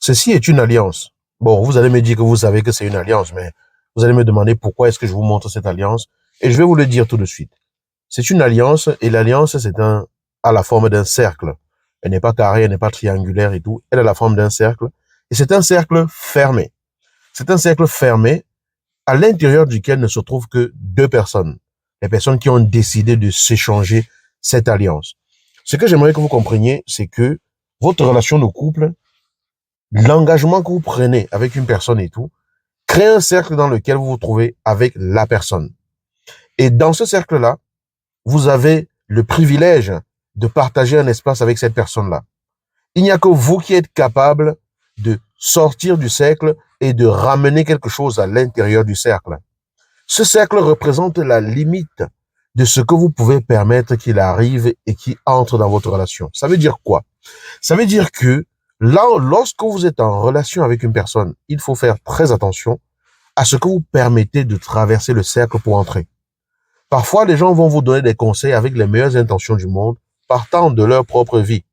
ceci est une alliance. Bon, vous allez me dire que vous savez que c'est une alliance, mais vous allez me demander pourquoi est-ce que je vous montre cette alliance, et je vais vous le dire tout de suite. C'est une alliance, et l'alliance, à la forme d'un cercle. Elle n'est pas carrée, elle n'est pas triangulaire et tout. Elle a la forme d'un cercle, et c'est un cercle fermé. C'est un cercle fermé à l'intérieur duquel ne se trouvent que deux personnes. Les personnes qui ont décidé de s'échanger cette alliance. Ce que j'aimerais que vous compreniez, c'est que votre relation de couple, l'engagement que vous prenez avec une personne et tout, crée un cercle dans lequel vous vous trouvez avec la personne. Et dans ce cercle-là, vous avez le privilège de partager un espace avec cette personne-là. Il n'y a que vous qui êtes capable de sortir du cercle et de ramener quelque chose à l'intérieur du cercle. Ce cercle représente la limite de ce que vous pouvez permettre qu'il arrive et qui entre dans votre relation. Ça veut dire quoi? Ça veut dire que là, lorsque vous êtes en relation avec une personne, il faut faire très attention à ce que vous permettez de traverser le cercle pour entrer. Parfois, les gens vont vous donner des conseils avec les meilleures intentions du monde, partant de leur propre vie.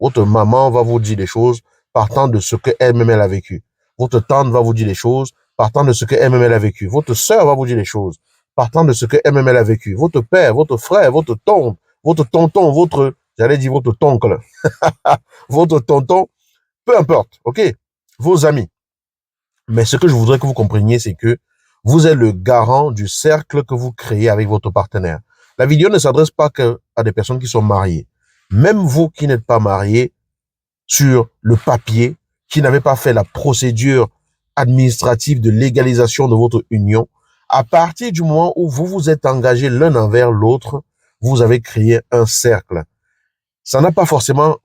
Votre maman va vous dire des choses partant de ce qu'elle-même elle a vécu. Votre tante va vous dire des choses partant de ce qu'elle-même elle a vécu. Votre sœur va vous dire des choses partant de ce qu'elle-même elle a vécu. Votre père, votre frère, votre tante, votre tonton, j'allais dire votre toncle, votre tonton, peu importe, ok? Vos amis. Mais ce que je voudrais que vous compreniez, c'est que vous êtes le garant du cercle que vous créez avec votre partenaire. La vidéo ne s'adresse pas qu'à des personnes qui sont mariées. Même vous qui n'êtes pas mariés, sur le papier, qui n'avez pas fait la procédure administrative de légalisation de votre union, à partir du moment où vous vous êtes engagés l'un envers l'autre, vous avez créé un cercle. Ça n'a pas forcément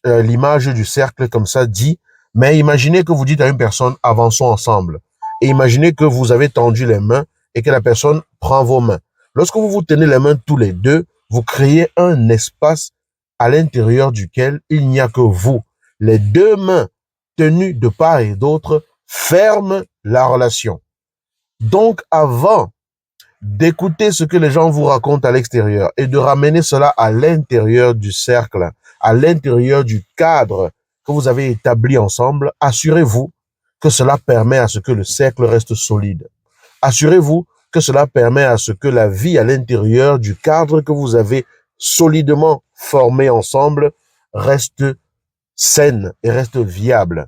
l'image du cercle comme ça dit, mais imaginez que vous dites à une personne, avançons ensemble. Et imaginez que vous avez tendu les mains et que la personne prend vos mains. Lorsque vous vous tenez les mains tous les deux, vous créez un espace à l'intérieur duquel il n'y a que vous. Les deux mains tenues de part et d'autre ferment la relation. Donc, avant d'écouter ce que les gens vous racontent à l'extérieur et de ramener cela à l'intérieur du cercle, à l'intérieur du cadre que vous avez établi ensemble, assurez-vous que cela permet à ce que le cercle reste solide. Assurez-vous que cela permet à ce que la vie à l'intérieur du cadre que vous avez solidement formé ensemble reste saine et reste viable.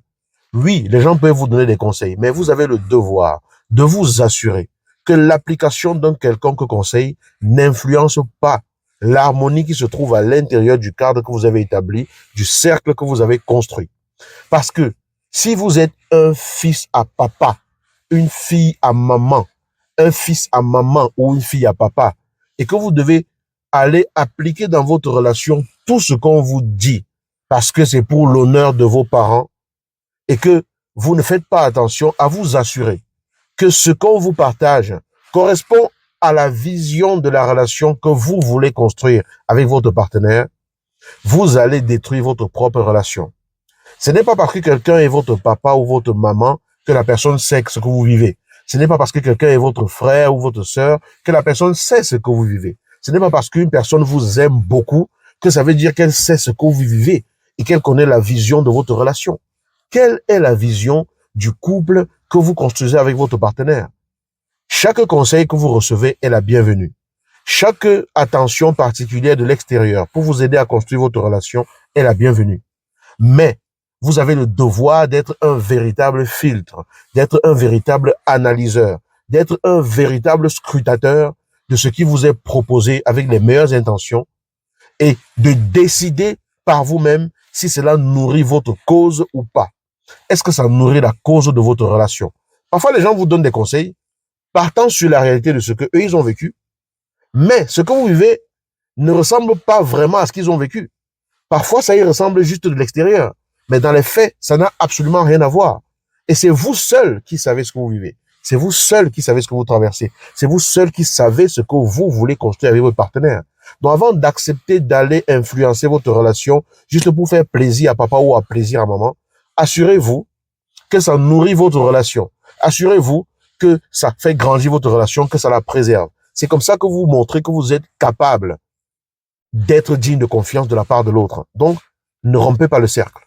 Oui, les gens peuvent vous donner des conseils, mais vous avez le devoir de vous assurer que l'application d'un quelconque conseil n'influence pas l'harmonie qui se trouve à l'intérieur du cadre que vous avez établi, du cercle que vous avez construit. Parce que si vous êtes un fils à papa, une fille à maman, un fils à maman ou une fille à papa, et que vous devez aller appliquer dans votre relation tout ce qu'on vous dit, parce que c'est pour l'honneur de vos parents, et que vous ne faites pas attention à vous assurer que ce qu'on vous partage correspond à la vision de la relation que vous voulez construire avec votre partenaire, vous allez détruire votre propre relation. Ce n'est pas parce que quelqu'un est votre papa ou votre maman que la personne sait ce que vous vivez. Ce n'est pas parce que quelqu'un est votre frère ou votre sœur que la personne sait ce que vous vivez. Ce n'est pas parce qu'une personne vous aime beaucoup que ça veut dire qu'elle sait ce que vous vivez et qu'elle connaît la vision de votre relation. Quelle est la vision du couple que vous construisez avec votre partenaire? Chaque conseil que vous recevez est la bienvenue. Chaque attention particulière de l'extérieur pour vous aider à construire votre relation est la bienvenue. Mais vous avez le devoir d'être un véritable filtre, d'être un véritable analyseur, d'être un véritable scrutateur de ce qui vous est proposé avec les meilleures intentions et de décider par vous-même si cela nourrit votre cause ou pas. Est-ce que ça nourrit la cause de votre relation? Parfois, les gens vous donnent des conseils partant sur la réalité de ce que eux ils ont vécu, mais ce que vous vivez ne ressemble pas vraiment à ce qu'ils ont vécu. Parfois, ça y ressemble juste de l'extérieur, mais dans les faits, ça n'a absolument rien à voir. Et c'est vous seul qui savez ce que vous vivez. C'est vous seul qui savez ce que vous traversez. C'est vous seul qui savez ce que vous voulez construire avec votre partenaire. Donc, avant d'accepter d'aller influencer votre relation juste pour faire plaisir à papa ou à plaisir à maman, assurez-vous que ça nourrit votre relation. Assurez-vous que ça fait grandir votre relation, que ça la préserve. C'est comme ça que vous montrez que vous êtes capable d'être digne de confiance de la part de l'autre. Donc, ne rompez pas le cercle.